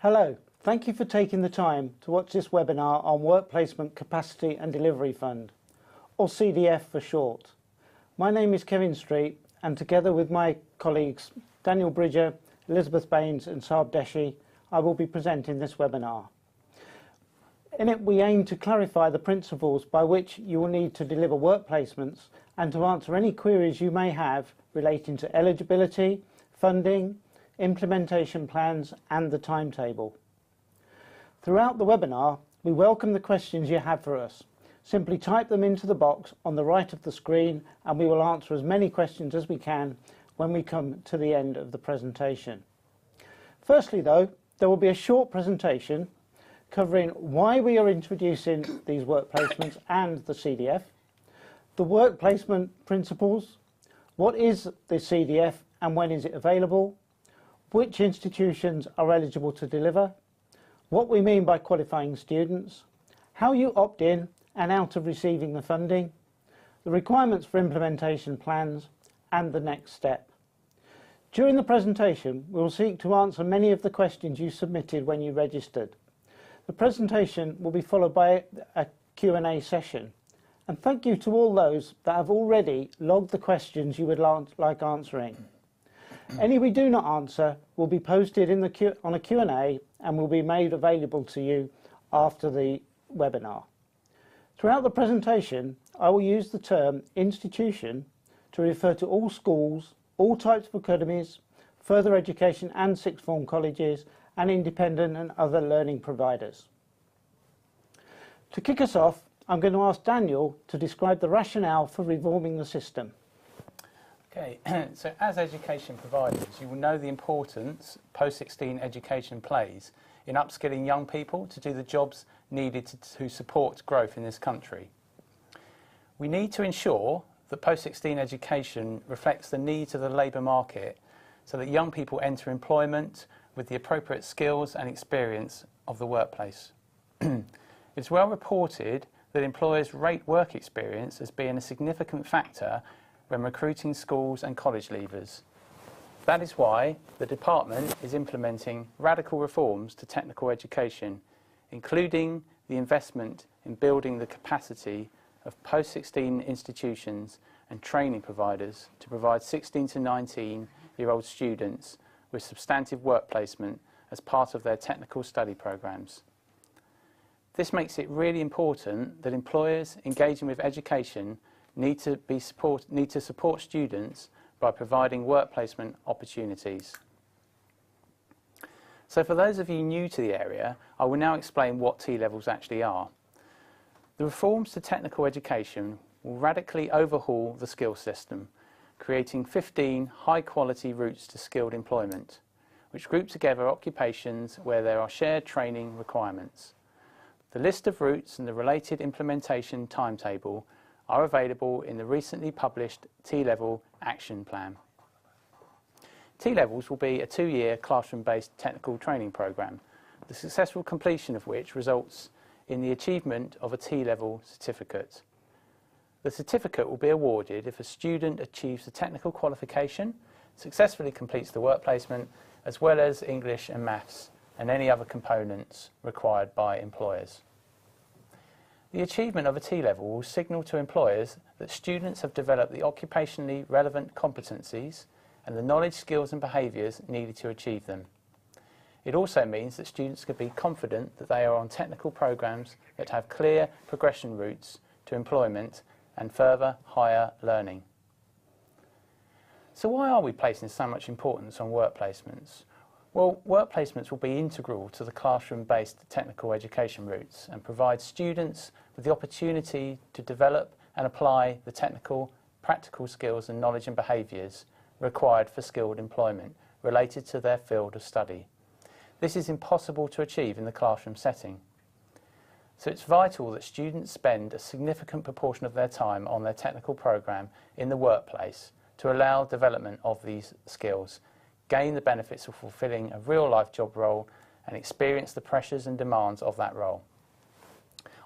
Hello, thank you for taking the time to watch this webinar on Work Placement Capacity and Delivery Fund, or CDF for short. My name is Kevin Street, and together with my colleagues Daniel Bridger, Elizabeth Baines and Saab Deshi, I will be presenting this webinar. In it, we aim to clarify the principles by which you will need to deliver work placements and to answer any queries you may have relating to eligibility, funding, implementation plans and the timetable. Throughout the webinar, we welcome the questions you have for us. Simply type them into the box on the right of the screen and we will answer as many questions as we can when we come to the end of the presentation. Firstly though, there will be a short presentation covering why we are introducing these work placements and the CDF, the work placement principles, what is the CDF and when is it available, which institutions are eligible to deliver, what we mean by qualifying students, how you opt in and out of receiving the funding, the requirements for implementation plans, and the next step. During the presentation, we will seek to answer many of the questions you submitted when you registered. The presentation will be followed by a Q&A session. And thank you to all those that have already logged the questions you would like answering. Any we do not answer will be posted on a Q&A and will be made available to you after the webinar. Throughout the presentation, I will use the term institution to refer to all schools, all types of academies, further education and sixth form colleges, and independent and other learning providers. To kick us off, I'm going to ask Daniel to describe the rationale for reforming the system. Okay, so as education providers, you will know the importance post-16 education plays in upskilling young people to do the jobs needed to support growth in this country. We need to ensure that post-16 education reflects the needs of the labour market so that young people enter employment with the appropriate skills and experience of the workplace. It's well reported that employers rate work experience as being a significant factor when recruiting schools and college leavers. That is why the department is implementing radical reforms to technical education, including the investment in building the capacity of post-16 institutions and training providers to provide 16 to 19-year-old students with substantive work placement as part of their technical study programs. This makes it really important that employers engaging with education need to support students by providing work placement opportunities. So for those of you new to the area, I will now explain what T-levels actually are. The reforms to technical education will radically overhaul the skills system, creating 15 high-quality routes to skilled employment, which group together occupations where there are shared training requirements. The list of routes and the related implementation timetable are available in the recently published T-Level Action Plan. T-Levels will be a 2-year classroom-based technical training programme, the successful completion of which results in the achievement of a T-Level certificate. The certificate will be awarded if a student achieves the technical qualification, successfully completes the work placement, as well as English and Maths and any other components required by employers. The achievement of a T-level will signal to employers that students have developed the occupationally relevant competencies and the knowledge, skills and behaviours needed to achieve them. It also means that students can be confident that they are on technical programmes that have clear progression routes to employment and further higher learning. So why are we placing so much importance on work placements? Well, work placements will be integral to the classroom-based technical education routes and provide students with the opportunity to develop and apply the technical, practical skills and knowledge and behaviours required for skilled employment related to their field of study. This is impossible to achieve in the classroom setting. So it's vital that students spend a significant proportion of their time on their technical programme in the workplace to allow development of these skills, gain the benefits of fulfilling a real-life job role and experience the pressures and demands of that role.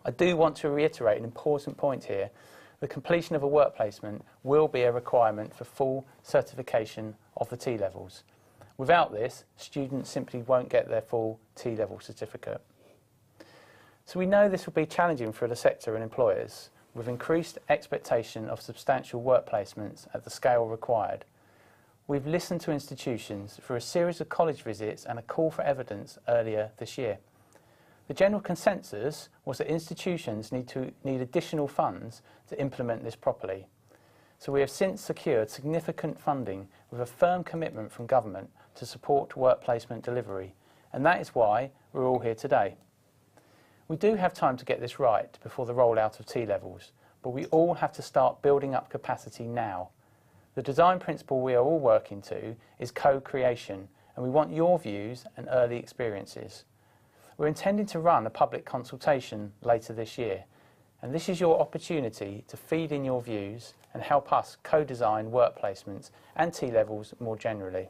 I do want to reiterate an important point here. The completion of a work placement will be a requirement for full certification of the T-levels. Without this, students simply won't get their full T-level certificate. So we know this will be challenging for the sector and employers, with increased expectation of substantial work placements at the scale required. We've listened to institutions through a series of college visits and a call for evidence earlier this year. The general consensus was that institutions need additional funds to implement this properly. So we have since secured significant funding with a firm commitment from government to support work placement delivery, and that is why we're all here today. We do have time to get this right before the rollout of T-levels, but we all have to start building up capacity now. The design principle we are all working to is co-creation, and we want your views and early experiences. We're intending to run a public consultation later this year, and this is your opportunity to feed in your views and help us co-design work placements and T-levels more generally.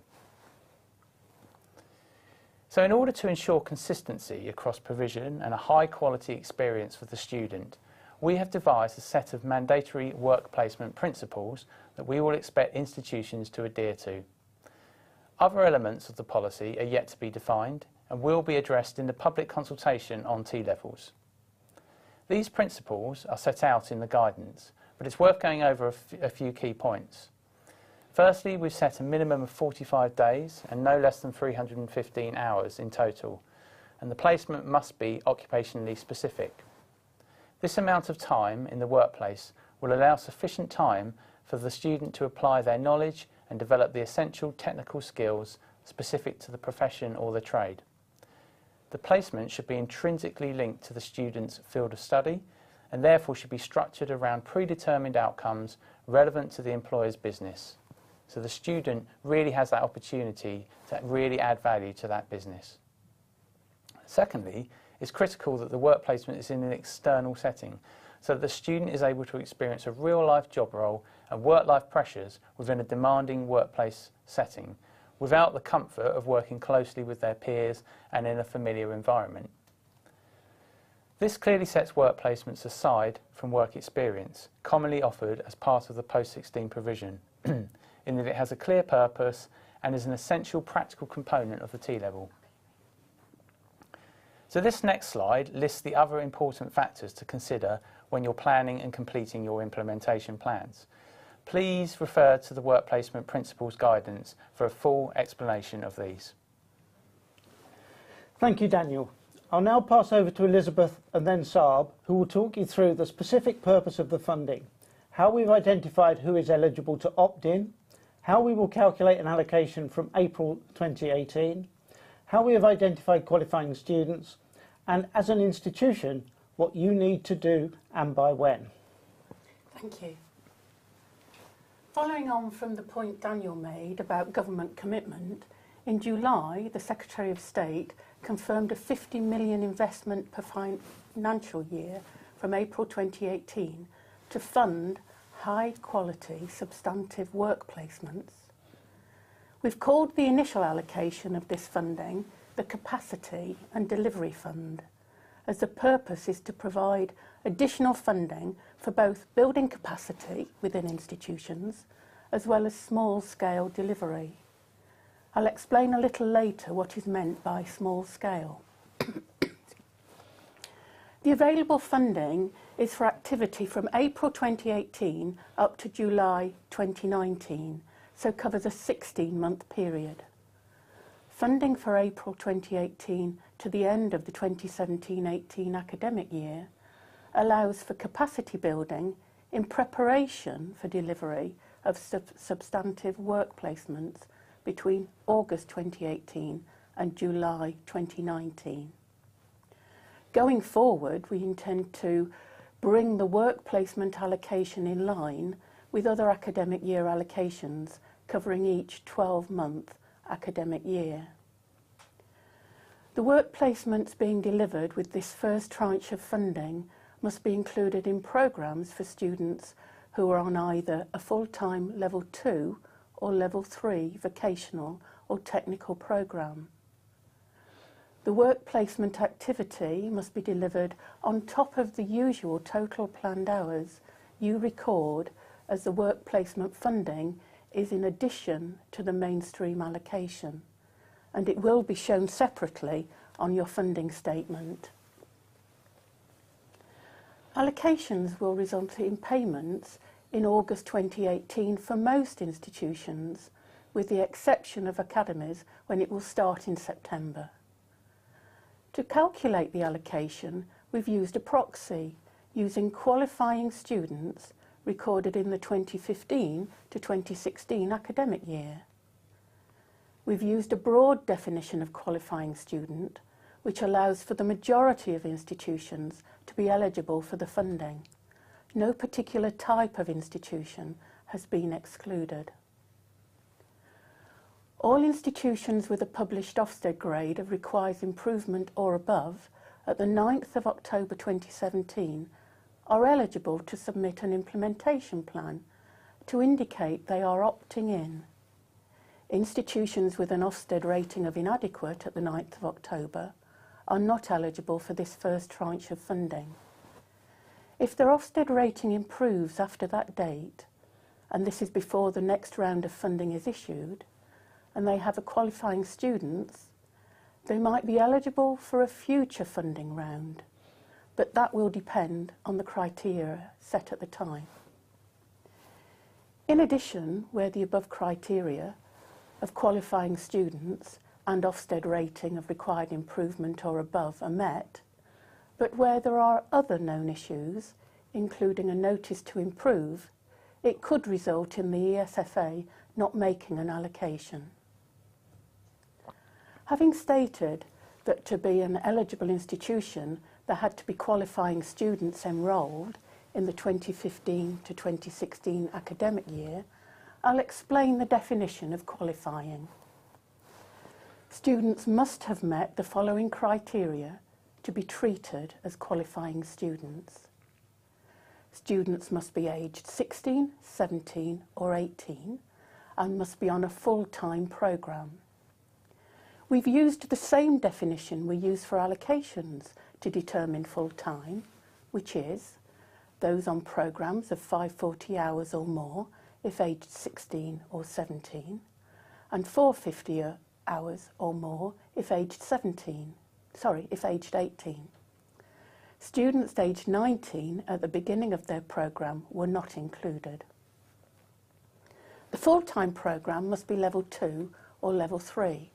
So in order to ensure consistency across provision and a high quality experience for the student, we have devised a set of mandatory work placement principles that we will expect institutions to adhere to. Other elements of the policy are yet to be defined and will be addressed in the public consultation on T-levels. These principles are set out in the guidance, but it's worth going over a few key points. Firstly, we've set a minimum of 45 days and no less than 315 hours in total, and the placement must be occupationally specific. This amount of time in the workplace will allow sufficient time for the student to apply their knowledge and develop the essential technical skills specific to the profession or the trade. The placement should be intrinsically linked to the student's field of study and therefore should be structured around predetermined outcomes relevant to the employer's business. So the student really has that opportunity to really add value to that business. Secondly, it's critical that the work placement is in an external setting so that the student is able to experience a real-life job role and work-life pressures within a demanding workplace setting without the comfort of working closely with their peers and in a familiar environment. This clearly sets work placements aside from work experience, commonly offered as part of the post-16 provision, in that it has a clear purpose and is an essential practical component of the T-level. So this next slide lists the other important factors to consider when you're planning and completing your implementation plans. Please refer to the Work Placement Principles guidance for a full explanation of these. Thank you, Daniel. I'll now pass over to Elizabeth and then Saab, who will talk you through the specific purpose of the funding, how we've identified who is eligible to opt in, how we will calculate an allocation from April 2018, how we have identified qualifying students, and as an institution, what you need to do and by when. Thank you. Following on from the point Daniel made about government commitment, in July, the Secretary of State confirmed a 50 million investment per financial year from April 2018 to fund high-quality substantive work placements. We've called the initial allocation of this funding the Capacity and Delivery Fund, as the purpose is to provide additional funding for both building capacity within institutions as well as small-scale delivery. I'll explain a little later what is meant by small scale. The available funding is for activity from April 2018 up to July 2019, so covers a 16-month period. Funding for April 2018 to the end of the 2017-18 academic year allows for capacity building in preparation for delivery of substantive work placements between August 2018 and July 2019. Going forward, we intend to bring the work placement allocation in line with other academic year allocations covering each 12-month academic year. The work placements being delivered with this first tranche of funding must be included in programmes for students who are on either a full-time Level 2 or Level 3 vocational or technical programme. The work placement activity must be delivered on top of the usual total planned hours you record, as the work placement funding is in addition to the mainstream allocation. and it will be shown separately on your funding statement. Allocations will result in payments in August 2018 for most institutions, with the exception of academies when it will start in September. To calculate the allocation, we've used a proxy using qualifying students recorded in the 2015 to 2016 academic year. We've used a broad definition of qualifying student, which allows for the majority of institutions to be eligible for the funding. No particular type of institution has been excluded. All institutions with a published Ofsted grade of requires improvement or above at the 9th of October 2017 are eligible to submit an implementation plan to indicate they are opting in. Institutions with an Ofsted rating of inadequate at the 9th of October are not eligible for this first tranche of funding. If their Ofsted rating improves after that date, and this is before the next round of funding is issued, and they have a qualifying students, they might be eligible for a future funding round, but that will depend on the criteria set at the time. In addition, where the above criteria of qualifying students and Ofsted rating of required improvement or above are met, but where there are other known issues, including a notice to improve, it could result in the ESFA not making an allocation. Having stated that to be an eligible institution, there had to be qualifying students enrolled in the 2015 to 2016 academic year, I'll explain the definition of qualifying. Students must have met the following criteria to be treated as qualifying students. Students must be aged 16, 17 or 18 and must be on a full-time programme. We've used the same definition we use for allocations to determine full-time, which is those on programmes of 540 hours or more if aged 16 or 17, and 450 hours or more if aged 18. Students aged 19 at the beginning of their programme were not included. The full-time programme must be level 2 or level 3,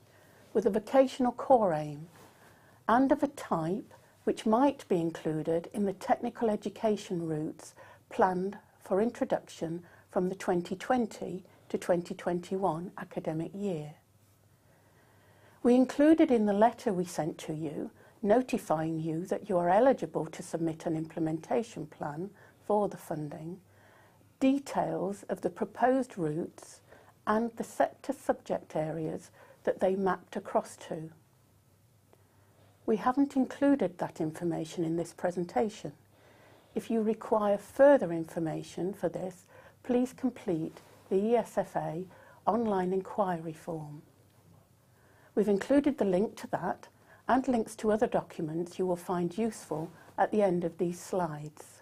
with a vocational core aim, and of a type which might be included in the technical education routes planned for introduction from the 2020 to 2021 academic year. We included in the letter we sent to you, notifying you that you are eligible to submit an implementation plan for the funding, details of the proposed routes and the sector subject areas that they mapped across to. We haven't included that information in this presentation. If you require further information for this, please complete the ESFA online inquiry form. We've included the link to that and links to other documents you will find useful at the end of these slides.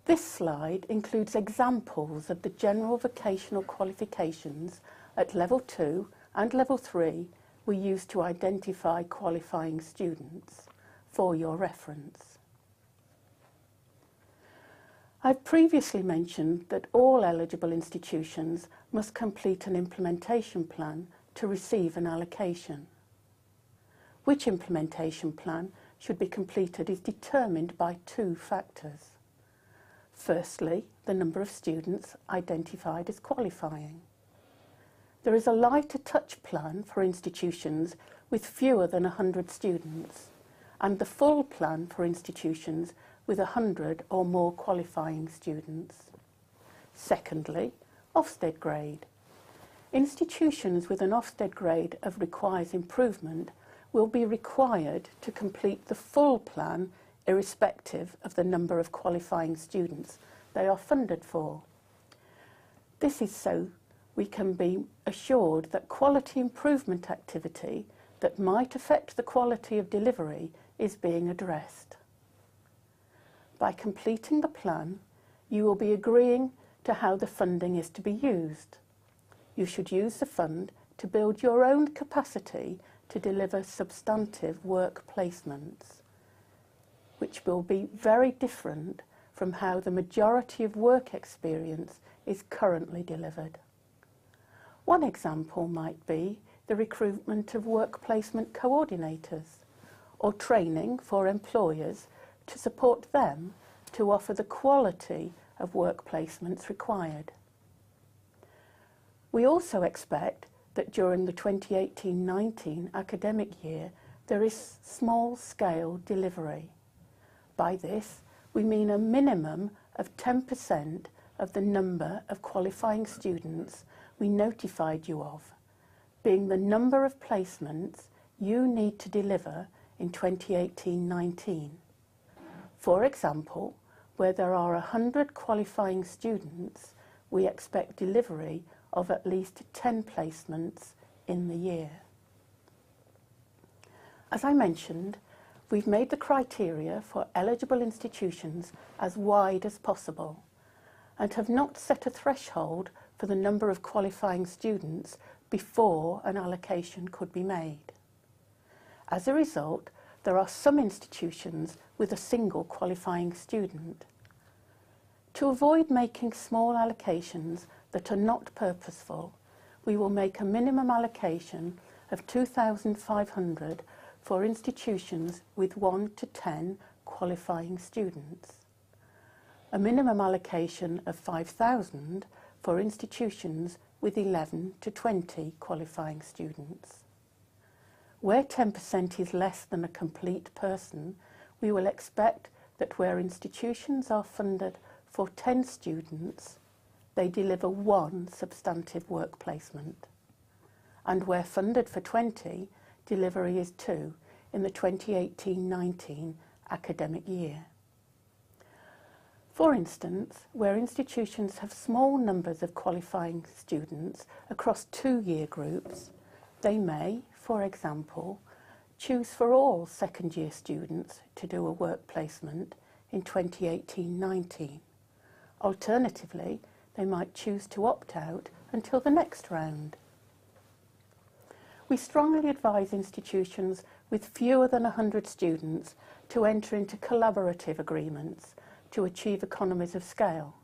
This slide includes examples of the general vocational qualifications at Level 2 and Level 3 we use to identify qualifying students for your reference. I've previously mentioned that all eligible institutions must complete an implementation plan to receive an allocation. Which implementation plan should be completed is determined by two factors. Firstly, the number of students identified as qualifying. There is a lighter touch plan for institutions with fewer than 100 students, and the full plan for institutions with 100 or more qualifying students. Secondly, Ofsted grade. Institutions with an Ofsted grade of requires improvement will be required to complete the full plan irrespective of the number of qualifying students they are funded for. This is so we can be assured that quality improvement activity that might affect the quality of delivery is being addressed. By completing the plan, you will be agreeing to how the funding is to be used. You should use the fund to build your own capacity to deliver substantive work placements, which will be very different from how the majority of work experience is currently delivered. One example might be the recruitment of work placement coordinators, or training for employers to support them to offer the quality of work placements required. We also expect that during the 2018-19 academic year there is small-scale delivery. By this, we mean a minimum of 10% of the number of qualifying students we notified you of, being the number of placements you need to deliver in 2018-19. For example, where there are 100 qualifying students, we expect delivery of at least 10 placements in the year. As I mentioned, we've made the criteria for eligible institutions as wide as possible and have not set a threshold for the number of qualifying students before an allocation could be made. As a result, there are some institutions with a single qualifying student. To avoid making small allocations that are not purposeful, we will make a minimum allocation of 2,500 for institutions with 1 to 10 qualifying students, a minimum allocation of 5,000 for institutions with 11 to 20 qualifying students. Where 10% is less than a complete person, we will expect that where institutions are funded for 10 students, they deliver 1 substantive work placement, and where funded for 20, delivery is 2 in the 2018-19 academic year. For instance, where institutions have small numbers of qualifying students across 2 year groups, they may, for example, choose for all second-year students to do a work placement in 2018-19. Alternatively, they might choose to opt out until the next round. We strongly advise institutions with fewer than 100 students to enter into collaborative agreements to achieve economies of scale,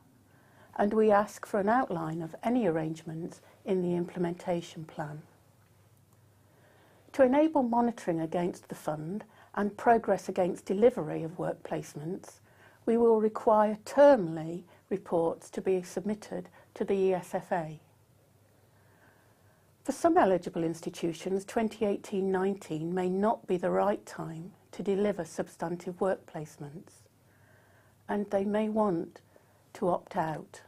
and we ask for an outline of any arrangements in the implementation plan. To enable monitoring against the fund and progress against delivery of work placements, we will require termly reports to be submitted to the ESFA. For some eligible institutions, 2018-19 may not be the right time to deliver substantive work placements, and they may want to opt out.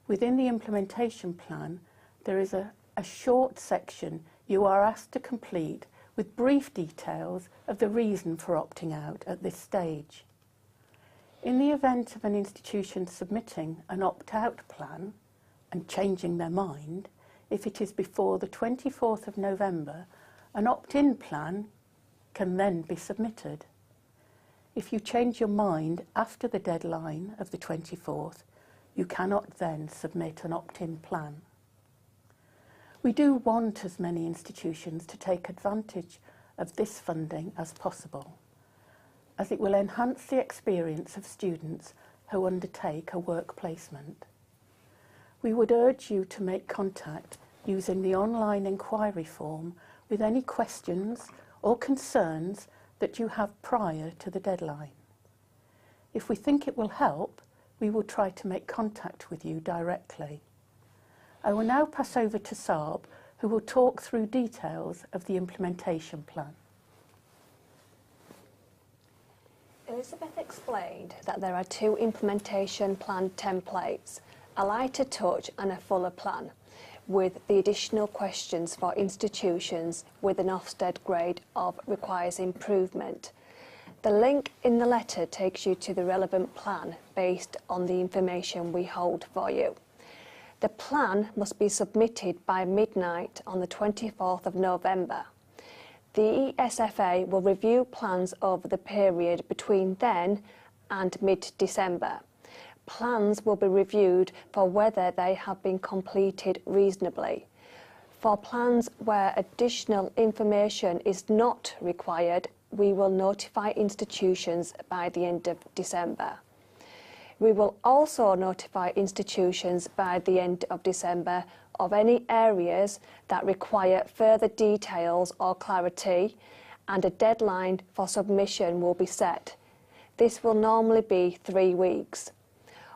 Within the implementation plan, there is a short section you are asked to complete with brief details of the reason for opting out at this stage. In the event of an institution submitting an opt-out plan and changing their mind, if it is before the 24th of November, an opt-in plan can then be submitted. If you change your mind after the deadline of the 24th, you cannot then submit an opt-in plan. We do want as many institutions to take advantage of this funding as possible, as it will enhance the experience of students who undertake a work placement. We would urge you to make contact using the online inquiry form with any questions or concerns that you have prior to the deadline. If we think it will help, we will try to make contact with you directly. I will now pass over to Saab, who will talk through details of the implementation plan. Elizabeth explained that there are 2 implementation plan templates, a lighter touch and a fuller plan, with the additional questions for institutions with an Ofsted grade of requires improvement. The link in the letter takes you to the relevant plan based on the information we hold for you. The plan must be submitted by midnight on the 24th of November. The ESFA will review plans over the period between then and mid-December. Plans will be reviewed for whether they have been completed reasonably. For plans where additional information is not required, we will notify institutions by the end of December. We will also notify institutions by the end of December of any areas that require further details or clarity, and a deadline for submission will be set. This will normally be 3 weeks.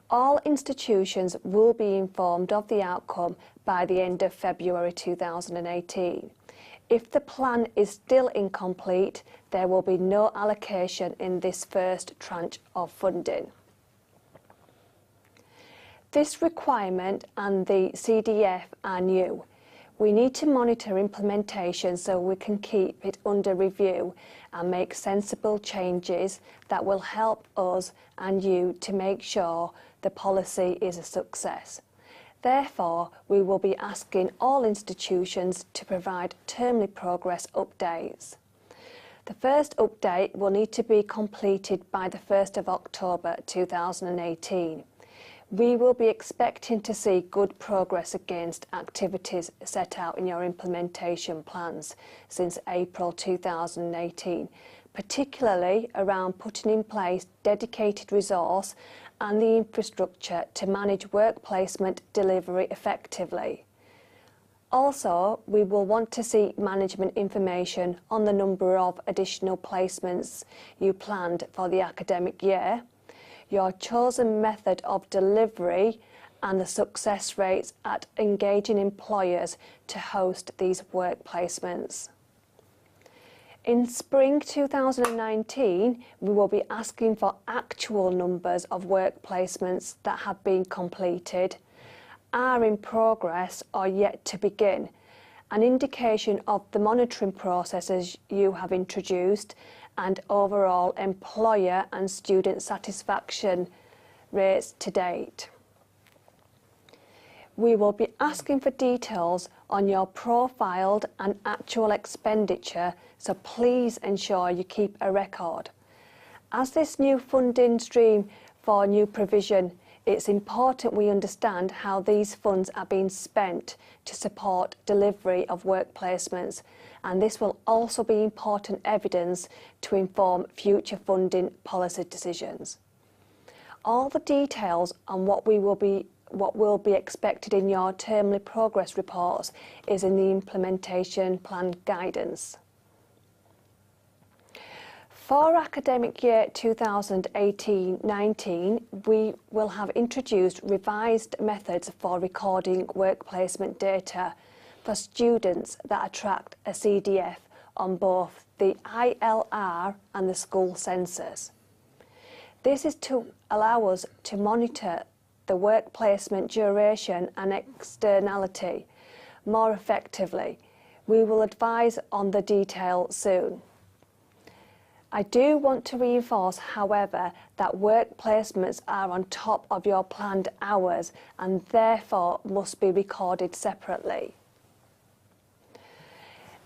All institutions will be informed of the outcome by the end of February 2018. If the plan is still incomplete, there will be no allocation in this first tranche of funding. This requirement and the CDF are new. We need to monitor implementation so we can keep it under review and make sensible changes that will help us and you to make sure the policy is a success. Therefore, we will be asking all institutions to provide termly progress updates. The first update will need to be completed by the 1st of October 2018. We will be expecting to see good progress against activities set out in your implementation plans since April 2018, particularly around putting in place dedicated resource and the infrastructure to manage work placement delivery effectively. Also, we will want to see management information on the number of additional placements you planned for the academic year, your chosen method of delivery, and the success rates at engaging employers to host these work placements. In spring 2019, we will be asking for actual numbers of work placements that have been completed, are in progress or yet to begin, an indication of the monitoring processes you have introduced, and overall employer and student satisfaction rates to date. We will be asking for details on your profiled and actual expenditure, so please ensure you keep a record. As this new funding stream for new provision, it's important we understand how these funds are being spent to support delivery of work placements, and this will also be important evidence to inform future funding policy decisions. All the details on what will be expected in your termly progress reports is in the implementation plan guidance. For academic year 2018-19, we will have introduced revised methods for recording work placement data for students that attract a CDF on both the ILR and the school census. This is to allow us to monitor the work placement duration and externality more effectively. We will advise on the detail soon. I do want to reinforce, however, that work placements are on top of your planned hours and therefore must be recorded separately.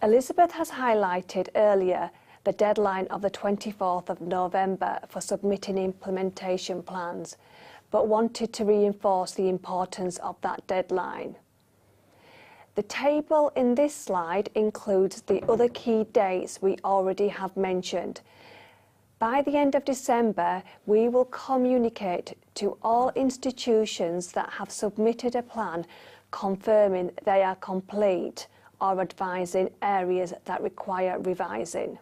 Elizabeth has highlighted earlier the deadline of the 24th of November for submitting implementation plans, but wanted to reinforce the importance of that deadline. The table in this slide includes the other key dates we already have mentioned. By the end of December, we will communicate to all institutions that have submitted a plan confirming they are complete or advising areas that require revising.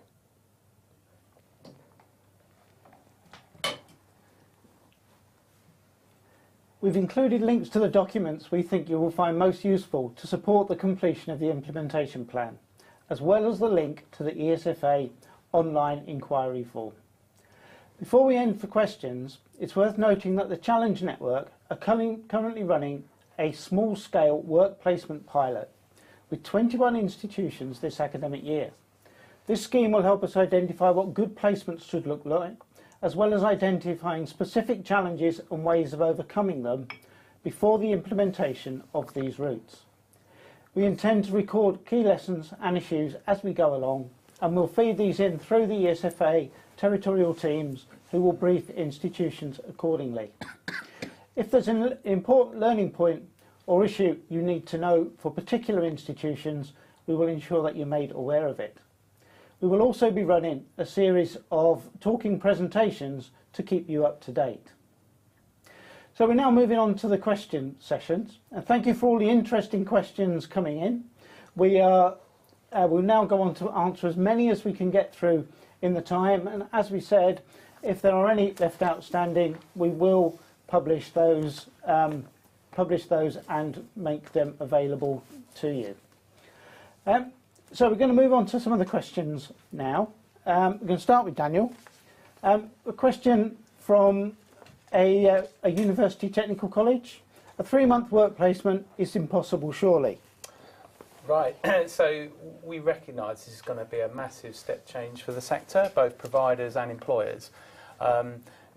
We've included links to the documents we think you will find most useful to support the completion of the implementation plan, as well as the link to the ESFA online inquiry form. Before we end for questions, it's worth noting that the Challenge Network are currently running a small-scale work placement pilot with 21 institutions this academic year. This scheme will help us identify what good placements should look like, as well as identifying specific challenges and ways of overcoming them before the implementation of these routes. We intend to record key lessons and issues as we go along, and we'll feed these in through the ESFA territorial teams who will brief institutions accordingly. If there's an important learning point or issue you need to know for particular institutions, we will ensure that you're made aware of it. We will also be running a series of talking presentations to keep you up to date. So we're now moving on to the question sessions, and thank you for all the interesting questions coming in. We'll now go on to answer as many as we can get through in the time, and as we said, if there are any left outstanding, we will publish those and make them available to you. So we're going to move on to some of the questions now. We're going to start with Daniel. A question from a university technical college. A 3-month work placement is impossible, surely. Right, so we recognise this is going to be a massive step change for the sector, both providers and employers.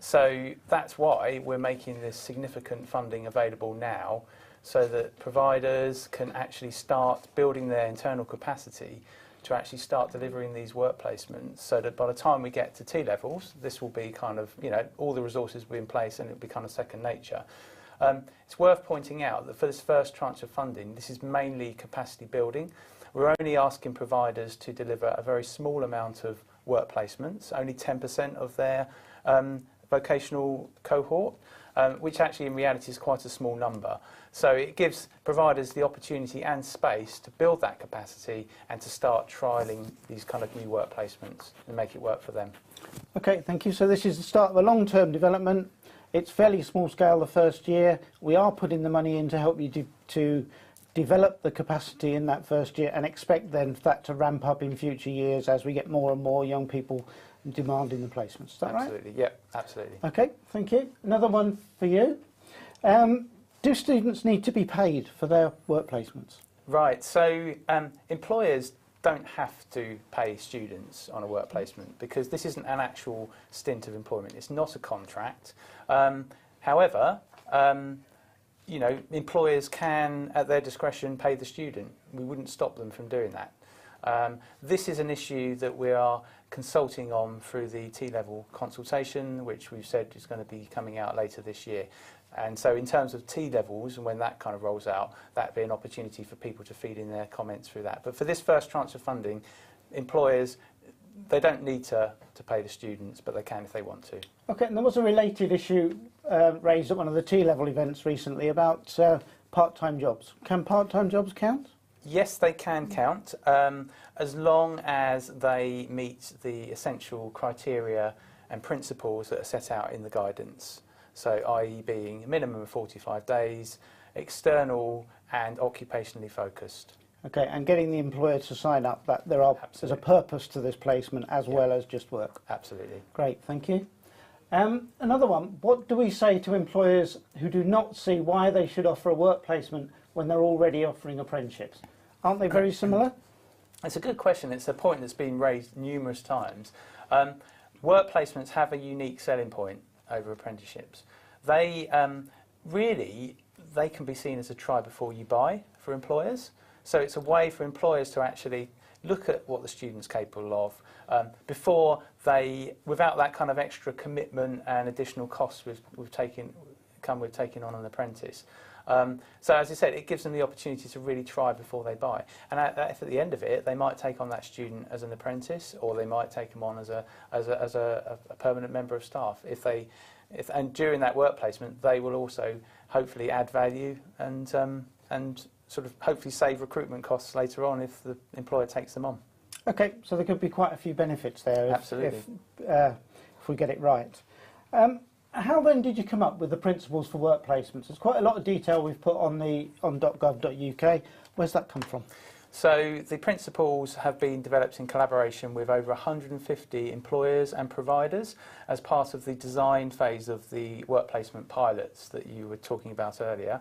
So that's why we're making this significant funding available now, so that providers can actually start building their internal capacity to actually start delivering these work placements, so that by the time we get to T-levels, this will be kind of, all the resources will be in place and it'll be kind of second nature. It's worth pointing out that for this first tranche of funding, this is mainly capacity building. We're only asking providers to deliver a very small amount of work placements, only 10% of their vocational cohort, which actually in reality is quite a small number. So it gives providers the opportunity and space to build that capacity and to start trialling these kind of new work placements and make it work for them. Okay, thank you. So this is the start of a long-term development. It's fairly small scale the first year. We are putting the money in to help you to develop the capacity in that first year, and expect then that to ramp up in future years as we get more and more young people demanding the placements. Is that right? Absolutely, yeah, absolutely. Okay, thank you. Another one for you. Do students need to be paid for their work placements? Right, so employers don't have to pay students on a work placement because this isn't an actual stint of employment. It's not a contract. However, employers can, at their discretion, pay the student. We wouldn't stop them from doing that. This is an issue that we are consulting on through the T-level consultation, which we've said is going to be coming out later this year. And so in terms of T-levels, and when that kind of rolls out, that'd be an opportunity for people to feed in their comments through that. But for this first tranche of funding, employers, they don't need to pay the students, but they can if they want to. Okay, and there was a related issue raised at one of the T-level events recently about part-time jobs. Can part-time jobs count? Yes, they can count, as long as they meet the essential criteria and principles that are set out in the guidance. So, i.e. being a minimum of 45 days, external and occupationally focused. Okay, and getting the employer to sign up that there's a purpose to this placement as well as just work. Absolutely. Great, thank you. Another one, what do we say to employers who do not see why they should offer a work placement when they're already offering apprenticeships? Aren't they very similar? It's a good question. It's a point that's been raised numerous times. Work placements have a unique selling point over apprenticeships. They they can be seen as a try before you buy for employers. So it's a way for employers to actually look at what the student's capable of before they, without that kind of extra commitment and additional costs with taking on an apprentice. So as I said, it gives them the opportunity to really try before they buy. And if at the end of it, they might take on that student as an apprentice, or they might take them on as a permanent member of staff. And during that work placement, they will also hopefully add value and sort of hopefully save recruitment costs later on if the employer takes them on. Okay, so there could be quite a few benefits there Absolutely. if we get it right. How then did you come up with the principles for work placements? There's quite a lot of detail we've put on .gov.uk. Where's that come from? So the principles have been developed in collaboration with over 150 employers and providers as part of the design phase of the work placement pilots that you were talking about earlier.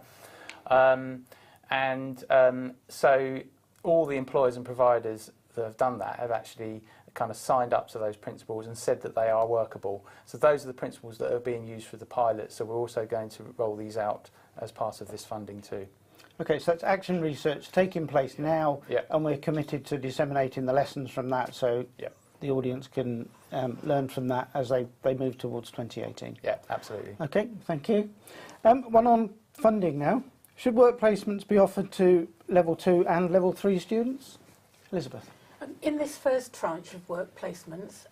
So all the employers and providers that have done that have actually kind of signed up to those principles and said that they are workable. So those are the principles that are being used for the pilot. So we're also going to roll these out as part of this funding too. Okay, so that's action research taking place now, and we're committed to disseminating the lessons from that so the audience can learn from that as they move towards 2018. Yeah, absolutely. Okay, thank you. One on funding now. Should work placements be offered to level 2 and level 3 students? Elizabeth. In this first tranche of work placements,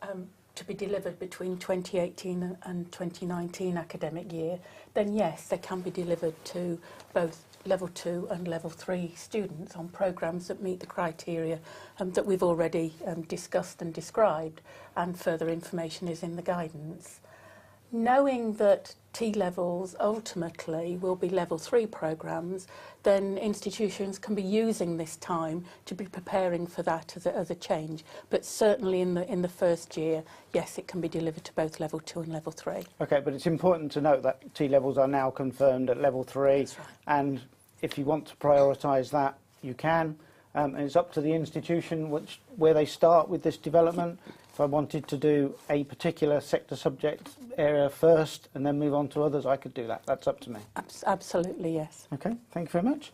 to be delivered between 2018 and 2019 academic year, then yes, they can be delivered to both level 2 and level 3 students on programmes that meet the criteria that we've already discussed and described, and further information is in the guidance. Knowing that T-levels ultimately will be level 3 programmes, then institutions can be using this time to be preparing for that as a change. But certainly in the first year, yes, it can be delivered to both level 2 and level 3. Okay, but it's important to note that T-levels are now confirmed at level 3. That's right. And if you want to prioritise that, you can. And it's up to the institution where they start with this development. If I wanted to do a particular sector subject area first and then move on to others, I could do that. That's up to me. Absolutely, yes. Okay, thank you very much.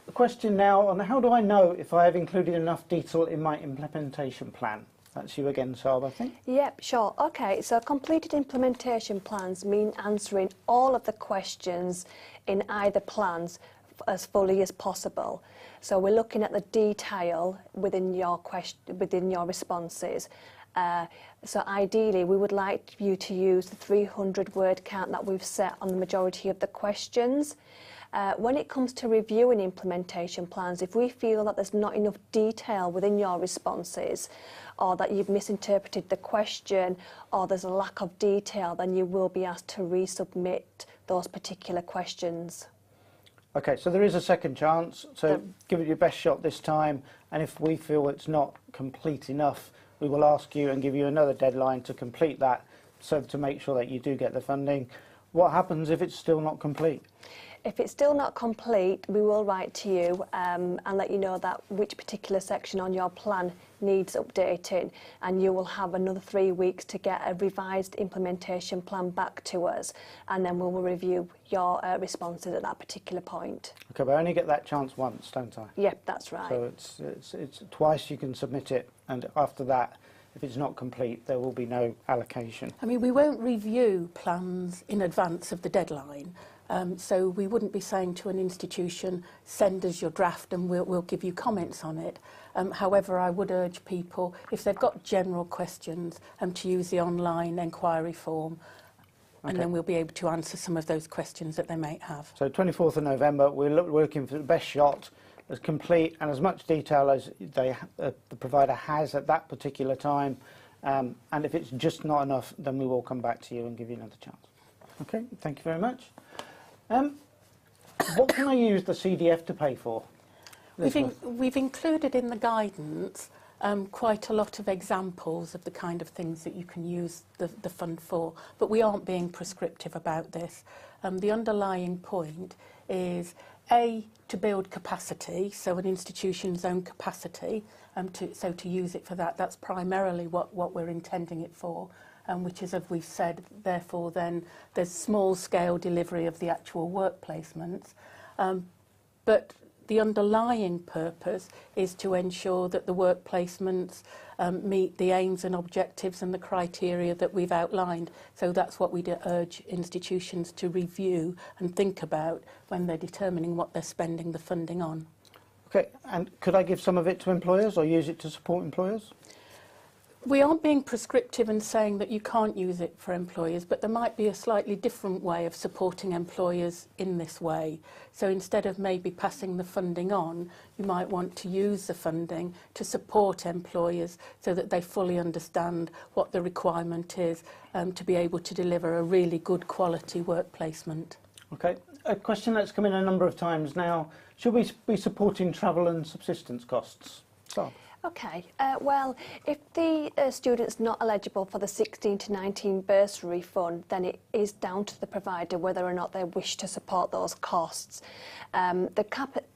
The question now on how do I know if I have included enough detail in my implementation plan? That's you again, Saab, I think. Yep, sure. Okay, so completed implementation plans mean answering all of the questions in either plans as fully as possible. So we're looking at the detail within your responses. So ideally, we would like you to use the 300 word count that we've set on the majority of the questions. When it comes to reviewing implementation plans, if we feel that there's not enough detail within your responses, or that you've misinterpreted the question, or there's a lack of detail, then you will be asked to resubmit those particular questions. Okay, so there is a second chance, so give it your best shot this time, and if we feel it's not complete enough, we will ask you and give you another deadline to complete that, so to make sure that you do get the funding. What happens if it's still not complete? If it's still not complete, we will write to you and let you know that which particular section on your plan needs updating, and you will have another 3 weeks to get a revised implementation plan back to us, and then we will review your responses at that particular point. Okay, but I only get that chance once, don't I? Yep, that's right. So it's twice you can submit it, and after that, if it's not complete, there will be no allocation. I mean, we won't review plans in advance of the deadline. So we wouldn't be saying to an institution, send us your draft and we'll give you comments on it. However, I would urge people, if they've got general questions, to use the online enquiry form, and then we'll be able to answer some of those questions that they might have. So 24th of November, we're looking for the best shot, as complete and as much detail as the provider has at that particular time. And if it's just not enough, then we will come back to you and give you another chance. Okay, thank you very much. What can I use the CDF to pay for? We've included in the guidance quite a lot of examples of the kind of things that you can use the fund for, but we aren't being prescriptive about this. The underlying point is to build capacity, so an institution's own capacity, to use it for that. That's primarily what we're intending it for. Which is, as we've said, therefore then there's small-scale delivery of the actual work placements. But the underlying purpose is to ensure that the work placements meet the aims and objectives and the criteria that we've outlined. So that's what we'd urge institutions to review and think about when they're determining what they're spending the funding on. Okay, and could I give some of it to employers or use it to support employers? We aren't being prescriptive and saying that you can't use it for employers, but there might be a slightly different way of supporting employers in this way. So instead of maybe passing the funding on, you might want to use the funding to support employers so that they fully understand what the requirement is to be able to deliver a really good quality work placement. Okay, a question that's come in a number of times now. Should we be supporting travel and subsistence costs? So. Okay, well, if the student's not eligible for the 16 to 19 bursary fund, then it is down to the provider whether or not they wish to support those costs. The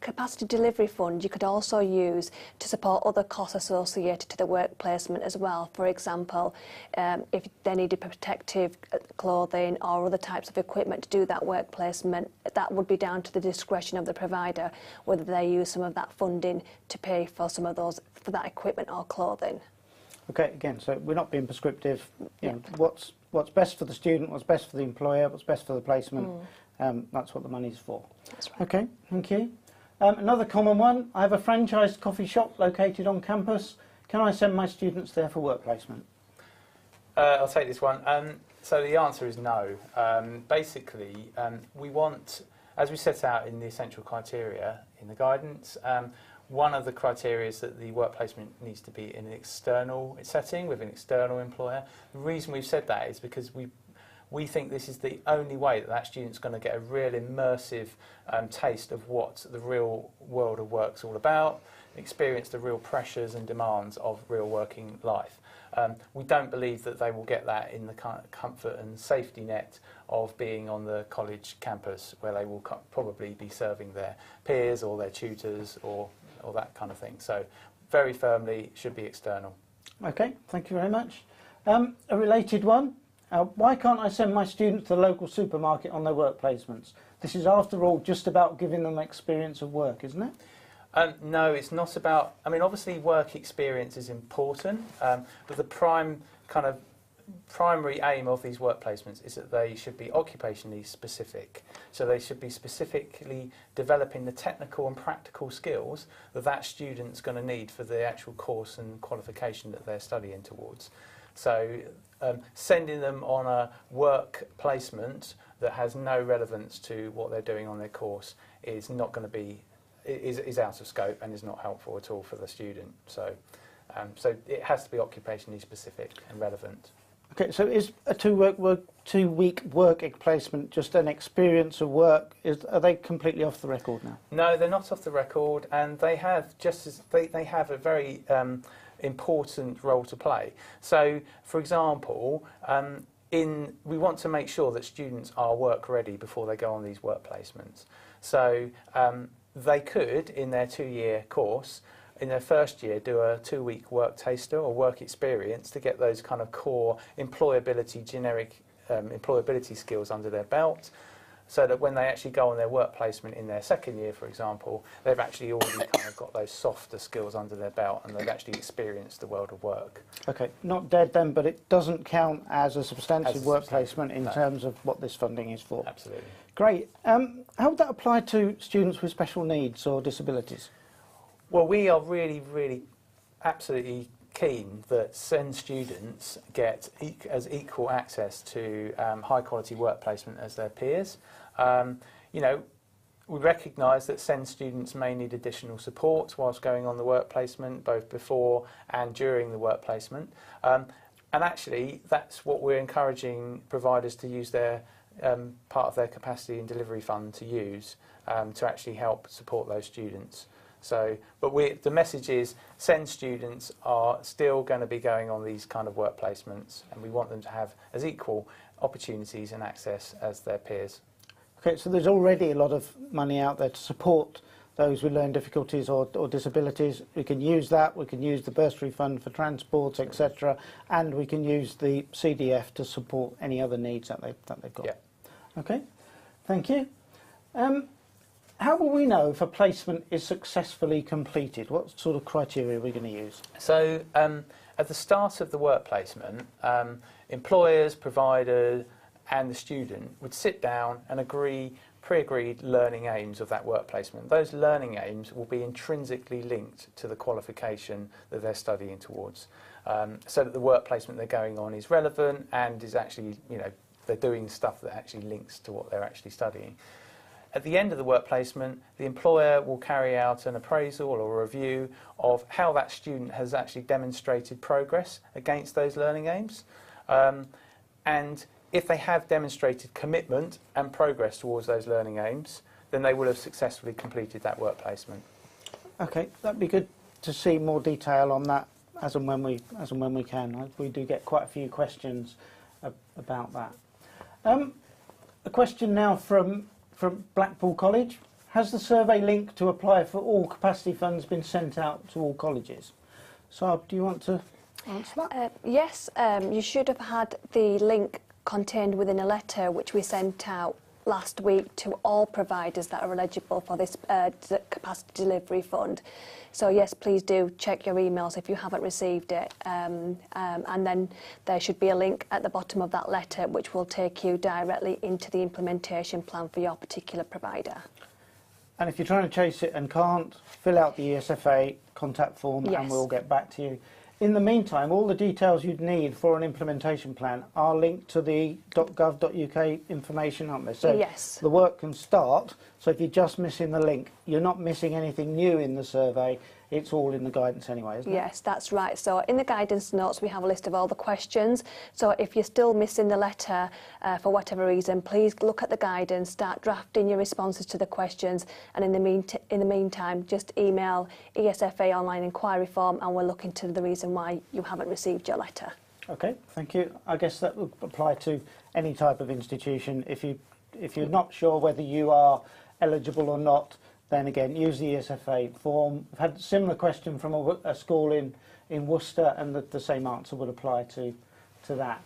capacity delivery fund you could also use to support other costs associated to the work placement as well. For example, if they needed protective clothing or other types of equipment to do that work placement, that would be down to the discretion of the provider whether they use some of that funding to pay for some of those, for that equipment or clothing. Okay, again, so we're not being prescriptive. You know, what's best for the student, what's best for the employer, what's best for the placement, That's what the money's for. That's right. Okay, thank you. Another common one, I have a franchised coffee shop located on campus. Can I send my students there for work placement? I'll take this one. So the answer is no. Basically, we want, as we set out in the essential criteria in the guidance, one of the criteria is that the work placement needs to be in an external setting with an external employer. The reason we've said that is because we think this is the only way that that student's going to get a real immersive taste of what the real world of work's all about, experience the real pressures and demands of real working life. We don't believe that they will get that in the kind of comfort and safety net of being on the college campus, where they will probably be serving their peers or their tutors or that kind of thing. So very firmly should be external. Okay, thank you very much. A related one, why can't I send my students to the local supermarket on their work placements? This is, after all, just about giving them experience of work, isn't it? No, it's not about, I mean, obviously work experience is important, but the primary aim of these work placements is that they should be occupationally specific. So they should be specifically developing the technical and practical skills that that student's going to need for the actual course and qualification that they're studying towards. So sending them on a work placement that has no relevance to what they're doing on their course is not going to be, is out of scope and is not helpful at all for the student. So, so it has to be occupationally specific and relevant. Okay, so is a two-week work placement just an experience of work? Are they completely off the record now? No, they're not off the record, and they have they have a very important role to play. So, for example, we want to make sure that students are work ready before they go on these work placements. So they could, in their 2-year course, in their first year, do a 2-week work taster or work experience to get those kind of core employability, generic employability skills under their belt, so that when they actually go on their work placement in their second year, for example, they've actually already kind of got those softer skills under their belt and they've actually experienced the world of work. Okay, not dead then, but it doesn't count as a substantive work placement in terms of what this funding is for. Absolutely. Great. How would that apply to students with special needs or disabilities? Well, we are really, really absolutely keen that SEND students get as equal access to high quality work placement as their peers. You know, we recognise that SEND students may need additional support whilst going on the work placement, both before and during the work placement. And actually, that's what we're encouraging providers to use their part of their capacity and delivery fund to use to actually help support those students. So, but the message is SEND students are still going to be going on these kind of work placements, and we want them to have as equal opportunities and access as their peers. Okay, so there's already a lot of money out there to support those with learning difficulties or disabilities. We can use that, we can use the bursary fund for transport, etc., and we can use the CDF to support any other needs that they've got. Yeah. Okay, thank you. How will we know if a placement is successfully completed? What sort of criteria are we going to use? So at the start of the work placement, employers, providers and the student would sit down and agree pre-agreed learning aims of that work placement. Those learning aims will be intrinsically linked to the qualification that they're studying towards, so that the work placement they're going on is relevant and is actually, you know, they're doing stuff that actually links to what they're actually studying. At the end of the work placement, the employer will carry out an appraisal or a review of how that student has actually demonstrated progress against those learning aims. And if they have demonstrated commitment and progress towards those learning aims, then they will have successfully completed that work placement. Okay, that'd be good to see more detail on that as and when we can. We do get quite a few questions about that. A question now from Blackpool College. Has the survey link to apply for all capacity funds been sent out to all colleges? So, do you want to answer that? Yes, you should have had the link contained within a letter which we sent out last week to all providers that are eligible for this capacity delivery fund. So yes, please do check your emails if you haven't received it, and then there should be a link at the bottom of that letter which will take you directly into the implementation plan for your particular provider. And if you're trying to chase it and can't, fill out the ESFA contact form and we'll get back to you. In the meantime, all the details you'd need for an implementation plan are linked to the .gov.uk information, aren't they? So yes, the work can start. So if you're just missing the link, you're not missing anything new in the survey. It's all in the guidance anyway, isn't it? Yes, that's right. So in the guidance notes, we have a list of all the questions. So if you're still missing the letter for whatever reason, please look at the guidance, start drafting your responses to the questions, and in the meantime, just email ESFA online inquiry form, and we'll look into the reason why you haven't received your letter. Okay, thank you. I guess that would apply to any type of institution. If you're not sure whether you are eligible or not, then again, use the ESFA form. I've had a similar question from a school in Worcester, and the same answer would apply to that.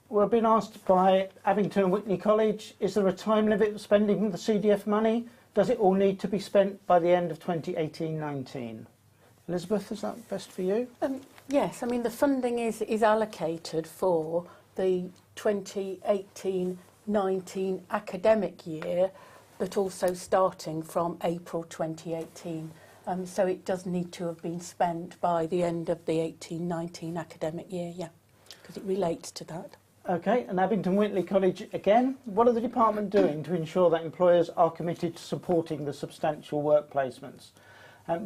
We've been asked by Abington and Whitney College, is there a time limit for spending the CDF money? Does it all need to be spent by the end of 2018-19? Elizabeth, is that best for you? Yes, I mean the funding is allocated for the 2018-19 academic year, but also starting from April 2018. So it does need to have been spent by the end of the 18-19 academic year, yeah, because it relates to that. Okay, and Abington Whitley College again, what are the department doing to ensure that employers are committed to supporting the substantial work placements?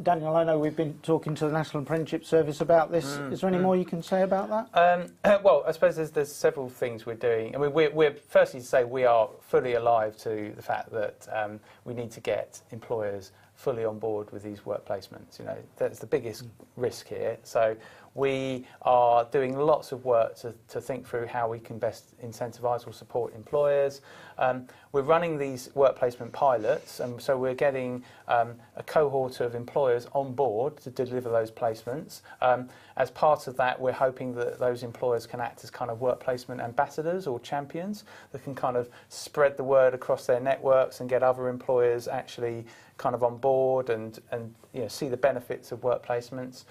Daniel, I know we've been talking to the National Apprenticeship Service about this. Is there any more you can say about that? Well, I suppose there's several things we're doing. I mean, we're firstly to say we are fully alive to the fact that we need to get employers fully on board with these work placements. You know, that's the biggest risk here. So we are doing lots of work to think through how we can best incentivise or support employers. We're running these work placement pilots, and so we're getting a cohort of employers on board to deliver those placements. As part of that, we're hoping that those employers can act as kind of work placement ambassadors or champions that can kind of spread the word across their networks and get other employers actually kind of on board and you know, see the benefits of work placements.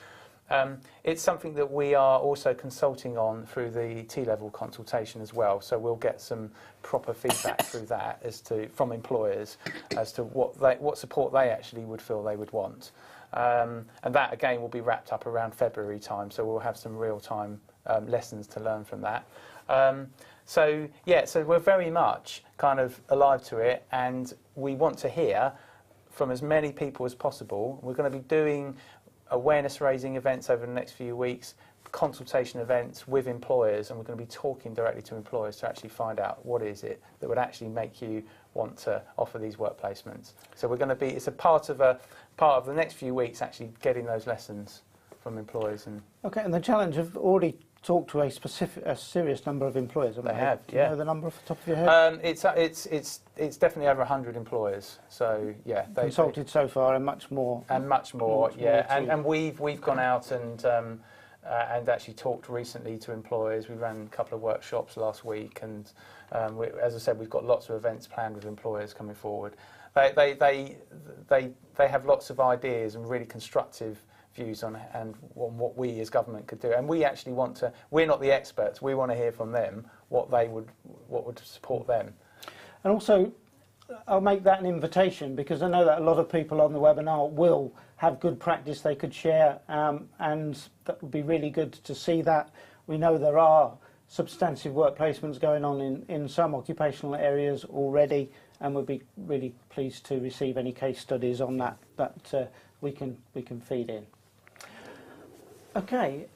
It's something that we are also consulting on through the T-level consultation as well. So we'll get some proper feedback through that from employers as to what support they actually would feel they would want. And that again will be wrapped up around February time. So we'll have some real-time lessons to learn from that. So yeah, so we're very much kind of alive to it, and we want to hear from as many people as possible. We're going to be doing awareness raising events over the next few weeks, consultation events with employers, and we're going to be talking directly to employers to actually find out what is it that would actually make you want to offer these work placements. So we're going to be, it's a part of the next few weeks actually getting those lessons from employers. And okay, and the challenge of already talked to a serious number of employers. They have, Do you know the number off the top of your head? It's definitely over 100 employers. So yeah, they consulted so far, and much more. And much more, yeah. And we've gone out and actually talked recently to employers. We ran a couple of workshops last week, and as I said, we've got lots of events planned with employers coming forward. They have lots of ideas and really constructive views on what we as government could do, and we actually want to. We're not the experts. We want to hear from them what would support them. And also, I'll make that an invitation, because I know that a lot of people on the webinar will have good practice they could share, and that would be really good to see that. We know there are substantive work placements going on in some occupational areas already, and we'd be really pleased to receive any case studies on that we can feed in. Okay,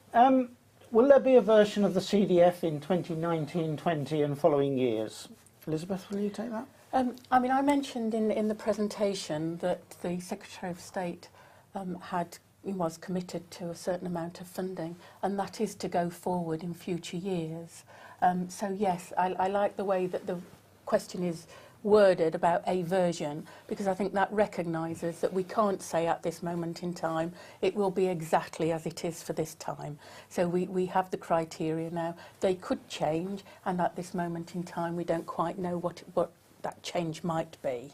will there be a version of the CDF in 2019-20 and following years? Elizabeth, will you take that? I mean, I mentioned in the presentation that the Secretary of State was committed to a certain amount of funding, and that is to go forward in future years. So yes, I like the way that the question is worded about a version, because I think that recognises that we can't say at this moment in time it will be exactly as it is for this time. So we have the criteria now. They could change, and at this moment in time we don't quite know what that change might be.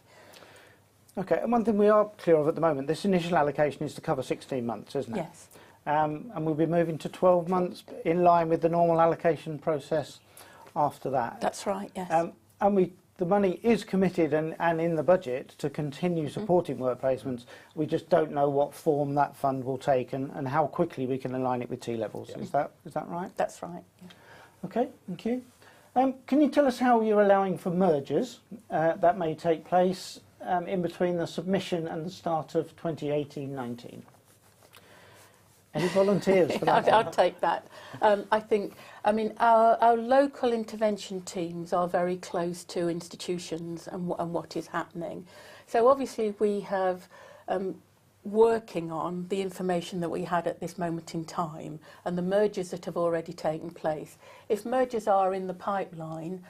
Okay, and one thing we are clear of at the moment, this initial allocation is to cover 16 months, isn't it? Yes. And we'll be moving to 12 months in line with the normal allocation process after that. That's right, yes. And the money is committed and in the budget to continue supporting work placements. We just don't know what form that fund will take and how quickly we can align it with T-levels. Yeah. Is that right? That's right. Yeah. Okay, thank you. Can you tell us how you're allowing for mergers that may take place in between the submission and the start of 2018-19? Any volunteers for that? I'll take that. I mean, our local intervention teams are very close to institutions and what is happening. So obviously we have working on the information that we had at this moment in time and the mergers that have already taken place. If mergers are in the pipeline,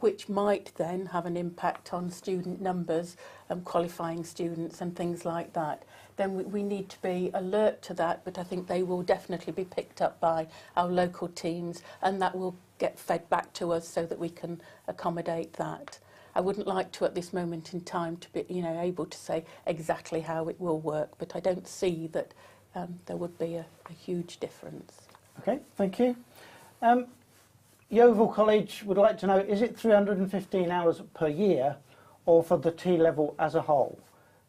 which might then have an impact on student numbers, qualifying students and things like that, then we need to be alert to that, but I think they will definitely be picked up by our local teams and that will get fed back to us so that we can accommodate that. I wouldn't like to at this moment in time to be able to say exactly how it will work, but I don't see that there would be a huge difference. Okay, thank you. Yeovil College would like to know, is it 315 hours per year or for the T-level as a whole?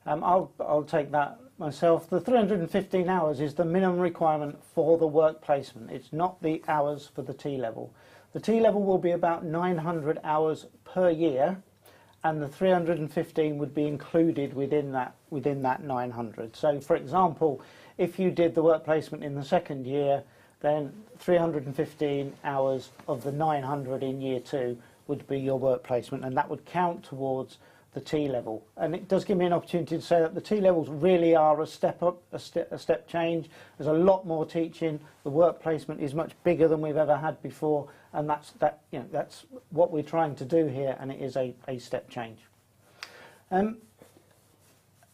I'll take that myself. The 315 hours is the minimum requirement for the work placement. It's not the hours for the T-level. The T-level will be about 900 hours per year, and the 315 would be included within that 900. So, for example, if you did the work placement in the second year, then 315 hours of the 900 in year 2 would be your work placement, and that would count towards the T-level. And it does give me an opportunity to say that the T-levels really are a step up, a step change. There's a lot more teaching. The work placement is much bigger than we've ever had before, and that's what we're trying to do here, and it is a step change.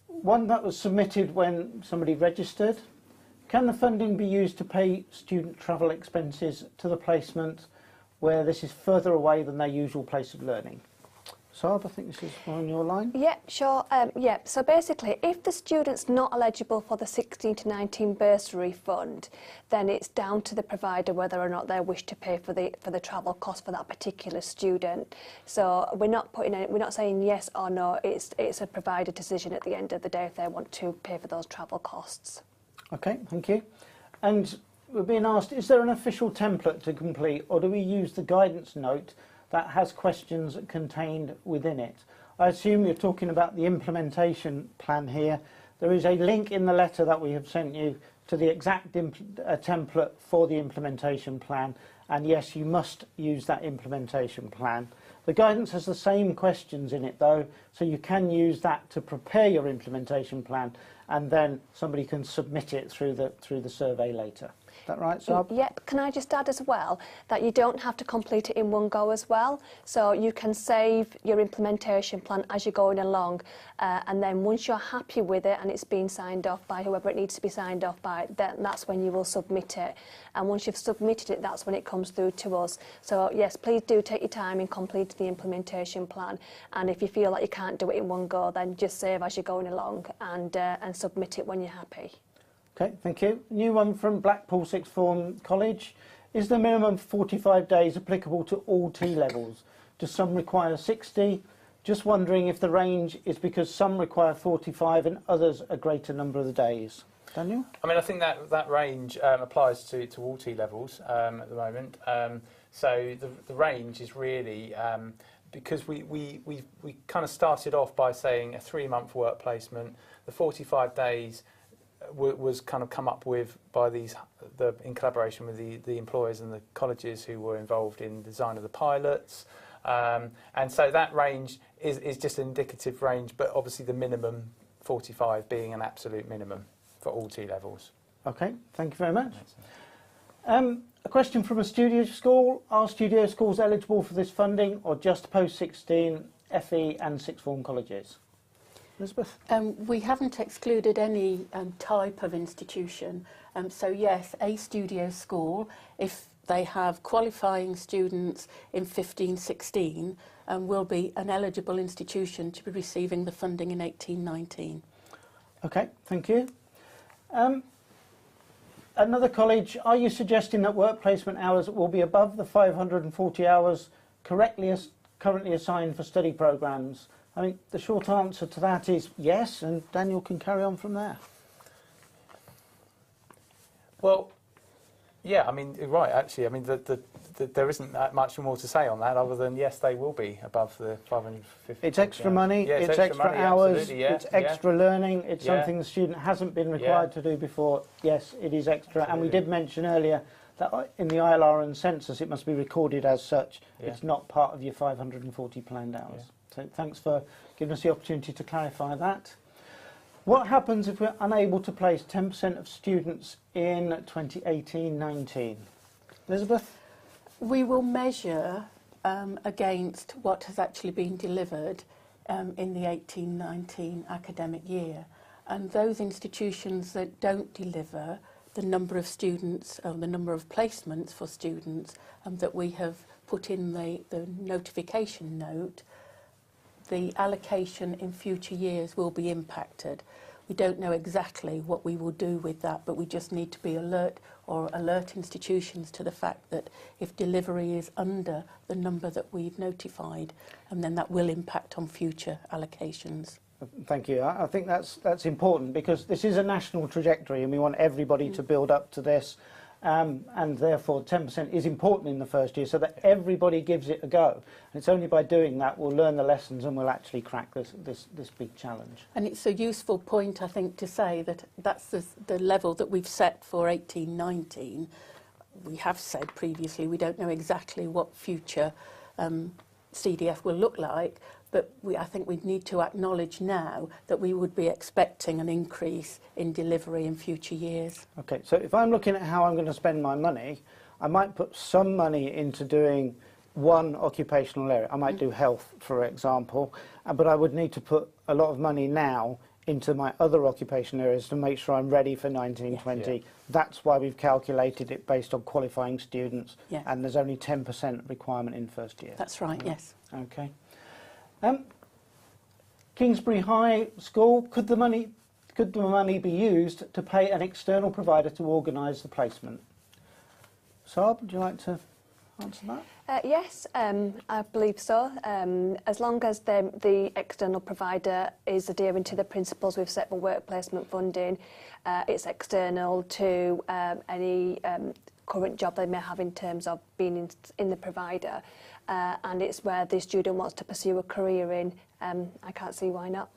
One that was submitted when somebody registered: can the funding be used to pay student travel expenses to the placement where this is further away than their usual place of learning? Saab, I think this is on your line. Yeah, sure. So basically, if the student's not eligible for the 16 to 19 bursary fund, then it's down to the provider whether or not they wish to pay for the travel cost for that particular student. So we're not saying yes or no. It's a provider decision at the end of the day if they want to pay for those travel costs. Okay, thank you. And we're being asked, is there an official template to complete, or do we use the guidance note that has questions contained within it? I assume you're talking about the implementation plan here. There is a link in the letter that we have sent you to the exact template for the implementation plan, and yes, you must use that implementation plan. The guidance has the same questions in it though, so you can use that to prepare your implementation plan, and then somebody can submit it through the survey later. Is that right, Saab? Yep. Can I just add as well that you don't have to complete it in one go as well. So you can save your implementation plan as you're going along, and then once you're happy with it and it's been signed off by whoever it needs to be signed off by, then that's when you will submit it. And once you've submitted it, that's when it comes through to us. So yes, please do take your time and complete the implementation plan. And if you feel like you can't do it in one go, then just save as you're going along and submit it when you're happy. Okay, thank you. New one from Blackpool Sixth Form College. Is the minimum 45 days applicable to all T-levels? Do some require 60? Just wondering if the range is because some require 45 and others a greater number of the days. Daniel? I mean, I think that range applies to all T-levels at the moment. So the range is really because we kind of started off by saying a 3-month work placement. The 45 days was kind of come up with by in collaboration with the employers and the colleges who were involved in the design of the pilots, and so that range is just an indicative range, but obviously the minimum 45 being an absolute minimum for all T-levels. Okay, thank you very much. A question from a studio school: are studio schools eligible for this funding or just post-16 FE and sixth form colleges? Elizabeth? We haven't excluded any type of institution. So yes, a studio school, if they have qualifying students in 15-16, will be an eligible institution to be receiving the funding in 18-19. Okay, thank you. Another college, are you suggesting that work placement hours will be above the 540 hours currently currently assigned for study programmes? I mean, the short answer to that is yes, and Daniel can carry on from there. Well, yeah, I mean, you're right, actually. I mean, there isn't that much more to say on that other than, yes, they will be above the 550. It's extra money, yeah, it's extra money, hours, yeah, it's extra learning, it's Yeah. something the student hasn't been required to do before. Yes, it is extra. Absolutely. And we did mention earlier that in the ILR and census it must be recorded as such. Yeah. It's not part of your 540 planned hours. Yeah. So thanks for giving us the opportunity to clarify that. What happens if we're unable to place 10% of students in 2018-19? Elizabeth? We will measure against what has actually been delivered in the 18-19 academic year. And those institutions that don't deliver the number of students, or the number of placements for students that we have put in the notification note, the allocation in future years will be impacted. We don't know exactly what we will do with that, but we just need to be alert, or alert institutions to the fact that if delivery is under the number that we've notified, and then that will impact on future allocations. Thank you. I think that's important, because this is a national trajectory and we want everybody to build up to this, and therefore 10% is important in the first year so that everybody gives it a go. And it's only by doing that we'll learn the lessons and we'll actually crack this big challenge. And it's a useful point, I think, to say that that's the level that we've set for 18-19. We have said previously we don't know exactly what future CDF will look like, but I think we need to acknowledge now that we would be expecting an increase in delivery in future years. Okay, so if I'm looking at how I'm going to spend my money, I might put some money into doing one occupational area. I might do health, for example, but I would need to put a lot of money now into my other occupational areas to make sure I'm ready for 19-20. Yeah. That's why we've calculated it based on qualifying students, Yeah. and there's only 10% requirement in first year. That's right, yes. Okay. Kingsbury High School, could the money be used to pay an external provider to organise the placement? Saab, would you like to answer that? Yes, I believe so. As long as the external provider is adhering to the principles we've set for work placement funding, it's external to any current job they may have in terms of being in the provider, and it's where the student wants to pursue a career in. I can't see why not.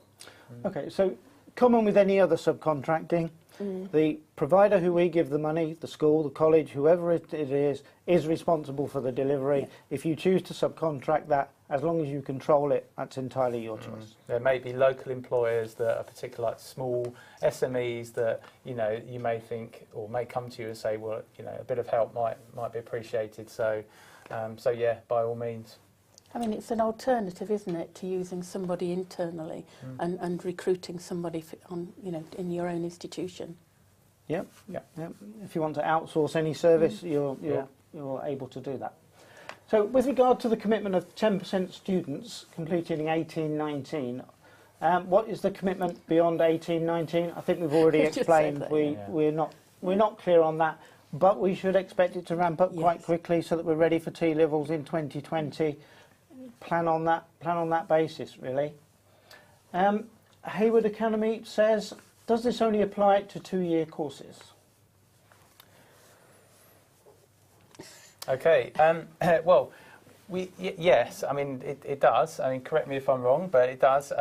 Okay, so common with any other subcontracting, the provider who we give the money, the school, the college, whoever it is responsible for the delivery. Yeah. If you choose to subcontract that, as long as you control it, that's entirely your choice. There may be local employers that are particular, like small SMEs that you may think or may come to you and say, well, a bit of help might be appreciated. So, so yeah, by all means. I mean, it's an alternative, isn't it, to using somebody internally and recruiting somebody in your own institution. Yep. Yeah. Yep. If you want to outsource any service, you're able to do that. So with regard to the commitment of 10% students completing 18-19, what is the commitment beyond 18-19? I think we've already explained that, we're not clear on that, but we should expect it to ramp up quite quickly so that we're ready for T-levels in 2020. Plan on that basis, really. Hayward Academy says, does this only apply to 2-year courses? Okay. Well, yes. I mean, it does. I mean, correct me if I'm wrong, but it does.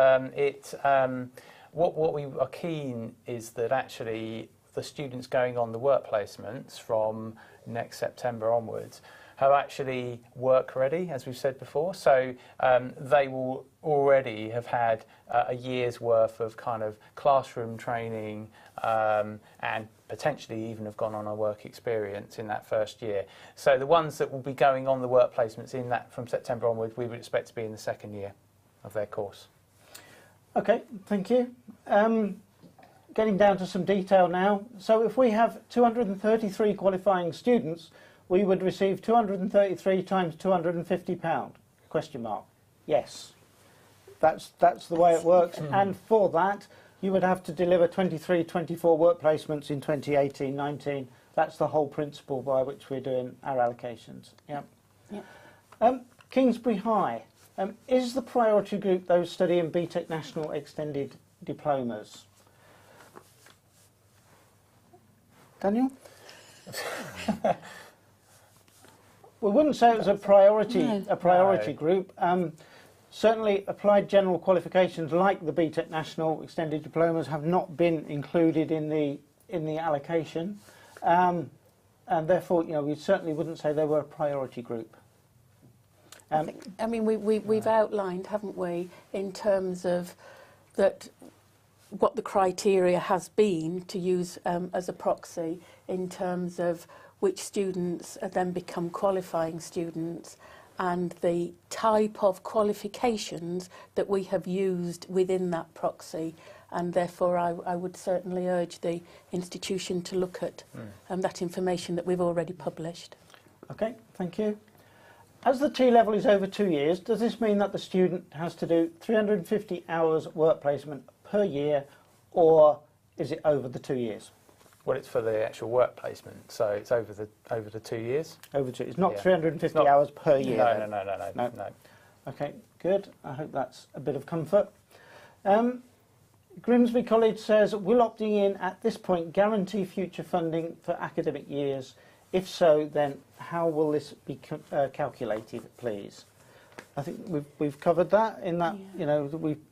What we are keen is that actually the students going on the work placements from next September onwards are actually work ready, as we've said before. So they will already have had a year's worth of kind of classroom training and potentially even have gone on a work experience in that first year. So the ones that will be going on the work placements in that from September onwards, we would expect to be in the second year. of their course. Okay, thank you. Getting down to some detail now. So if we have 233 qualifying students, we would receive 233 times £250? Question mark. Yes. That's the way it works. And for that, you would have to deliver 24 work placements in 2018-19. That's the whole principle by which we're doing our allocations. Yeah. Kingsbury High. Is the priority group those studying BTEC National Extended Diplomas? Daniel? We wouldn't say it was a priority group. Certainly applied general qualifications like the BTEC National Extended Diplomas have not been included in the allocation, and therefore we certainly wouldn't say they were a priority group. I mean, we've outlined, haven't we, in terms of that what the criteria has been to use as a proxy in terms of which students then become qualifying students and the type of qualifications that we have used within that proxy, and therefore I would certainly urge the institution to look at that information that we've already published. Okay, thank you. As the T-level is over 2 years, does this mean that the student has to do 350 hours work placement per year, or is it over the 2 years? Well, it's for the actual work placement, so it's over the 2 years. Over 2. It's not 350 hours per year. No. Okay, good. I hope that's a bit of comfort. Grimsby College says, will opting in at this point guarantee future funding for academic years? If so, then how will this be calculated, please? I think we've covered that in that,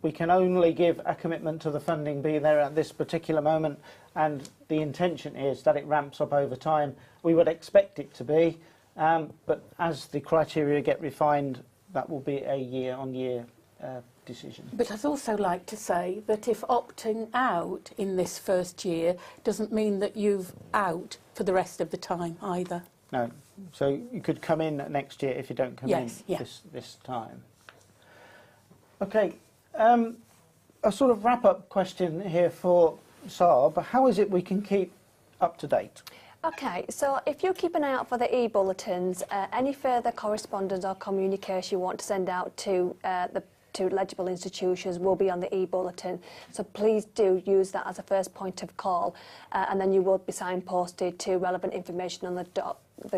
we can only give a commitment to the funding be there at this particular moment, and the intention is that it ramps up over time. We would expect it to be, but as the criteria get refined, that will be a year-on-year decision. But I'd also like to say that if opting out in this first year doesn't mean that you've out for the rest of the time either. No, so you could come in next year if you don't come in this time. Okay, a sort of wrap-up question here for Saab. How is it we can keep up to date? Okay, so if you keep an eye out for the e-bulletins, any further correspondence or communication you want to send out to legible institutions will be on the e-bulletin, so please do use that as a first point of call, and then you will be signposted to relevant information on the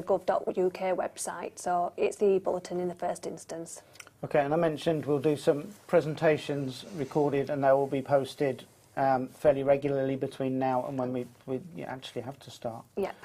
gov.uk website. So it's the e-bulletin in the first instance. Okay, and I mentioned we'll do some presentations recorded, and they will be posted fairly regularly between now and when we actually have to start. Yep.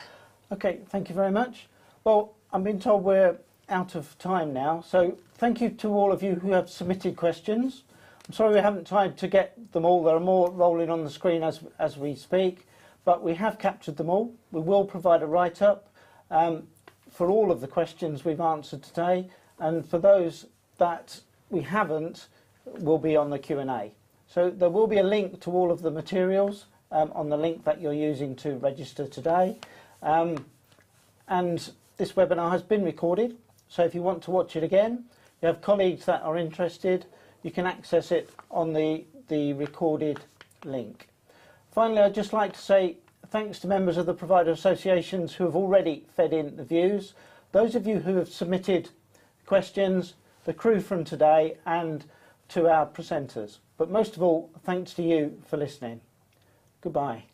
Okay, thank you very much. Well, I'm being told we're out of time now, so thank you to all of you who have submitted questions. I'm sorry we haven't time to get them all. There are more rolling on the screen as we speak, but we have captured them all. We will provide a write-up for all of the questions we've answered today, and for those that we haven't, will be on the Q&A. So there will be a link to all of the materials on the link that you're using to register today. And this webinar has been recorded, so if you want to watch it again, you have colleagues that are interested, you can access it on the recorded link. Finally, I'd just like to say thanks to members of the provider associations who have already fed in the views, those of you who have submitted questions, the crew from today, and to our presenters. But most of all, thanks to you for listening. Goodbye.